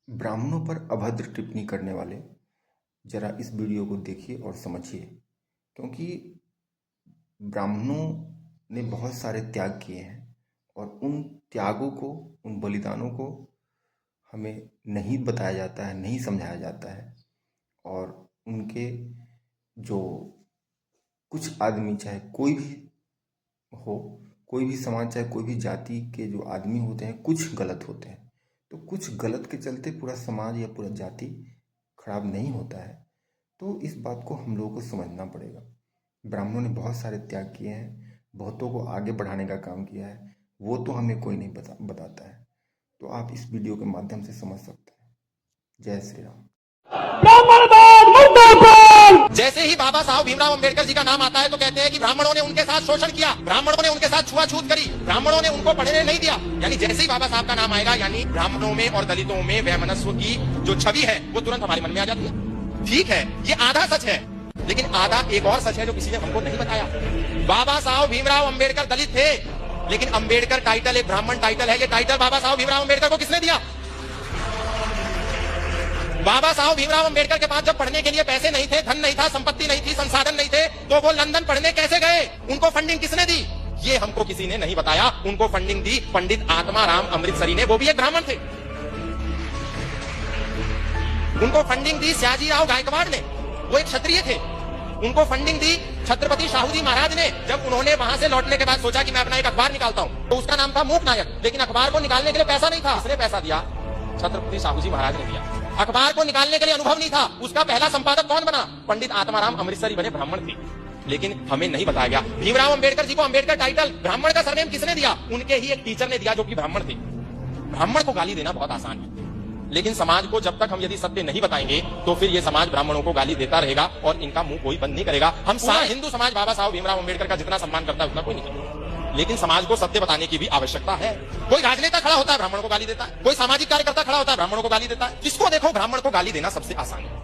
ब्राह्मणों पर अभद्र टिप्पणी करने वाले जरा इस वीडियो को देखिए और समझिए, क्योंकि ब्राह्मणों ने बहुत सारे त्याग किए हैं और उन त्यागों को, उन बलिदानों को हमें नहीं बताया जाता है, नहीं समझाया जाता है। और उनके जो कुछ आदमी, चाहे कोई भी हो, कोई भी समाज, चाहे कोई भी जाति के जो आदमी होते हैं, कुछ गलत होते हैं। तो कुछ गलत के चलते पूरा समाज या पूरा जाति खराब नहीं होता है। तो इस बात को हम लोगों को समझना पड़ेगा। ब्राह्मणों ने बहुत सारे त्याग किए हैं, बहुतों को आगे बढ़ाने का काम किया है, वो तो हमें कोई नहीं बताता है। तो आप इस वीडियो के माध्यम से समझ सकते हैं। जय श्री राम। जैसे ही बाबा साहब भीमराव अंबेडकर जी का नाम आता है तो कहते हैं कि ब्राह्मणों ने उनके साथ शोषण किया, ब्राह्मणों ने उनके साथ छुआछूत करी, ब्राह्मणों ने उनको पढ़ने नहीं दिया। यानी जैसे ही बाबा साहब का नाम आएगा, यानी ब्राह्मणों में और दलितों में वैमनस्व की जो छवि है वो तुरंत हमारे मन में आ जाती है। ठीक है, ये आधा सच है, लेकिन आधा एक और सच है जो किसी ने हमको नहीं बताया। बाबा साहब भीमराव अंबेडकर दलित थे, लेकिन अंबेडकर टाइटल एक ब्राह्मण टाइटल है। ये टाइटल बाबा साहब भीमराव अंबेडकर को किसने दिया? बाबा साहब भीमराव अंबेडकर के पास जब पढ़ने के लिए पैसे नहीं थे, धन नहीं था, संपत्ति नहीं थी, संसाधन नहीं थे, तो वो लंदन पढ़ने कैसे गए? उनको फंडिंग किसने दी? ये हमको किसी ने नहीं बताया। उनको फंडिंग दी पंडित आत्माराम अमृतसरी ने, वो भी एक ब्राह्मण थे। उनको फंडिंग दी सयाजीराव गायकवाड़ ने, वो एक क्षत्रिय थे। उनको फंडिंग दी छत्रपति शाहू जी महाराज ने, जब उन्होंने वहां से लौटने के बाद सोचा कि मैं अपना एक अखबार निकालता हूं, तो उसका नाम था मूक नायक। लेकिन अखबार को निकालने के लिए पैसा नहीं था। किसने पैसा दिया? छत्रपति शाहू जी महाराज ने दिया। अखबार को निकालने के लिए अनुभव नहीं था। उसका पहला संपादक कौन बना? पंडित आत्माराम अमृतसरी बने, ब्राह्मण थे। लेकिन हमें नहीं बताया गया। भीमराव अंबेडकर जी को अंबेडकर टाइटल, ब्राह्मण का सरनेम किसने दिया? उनके ही एक टीचर ने दिया जो कि ब्राह्मण थे। ब्राह्मण को गाली देना बहुत आसान है, लेकिन समाज को जब तक हम यदि सत्य नहीं बताएंगे तो फिर ये समाज ब्राह्मणों को गाली देता रहेगा और इनका मुंह कोई बंद नहीं करेगा। हम सारा हिंदू समाज बाबा साहब भीमराव अंबेडकर का जितना सम्मान करता है उतना कोई नहीं करता, लेकिन समाज को सत्य बताने की भी आवश्यकता है। कोई राजनेता खड़ा होता है, ब्राह्मणों को गाली देता है। कोई सामाजिक कार्यकर्ता खड़ा होता है, ब्राह्मणों को गाली देता है। किसको देखो, ब्राह्मण को गाली देना सबसे आसान है।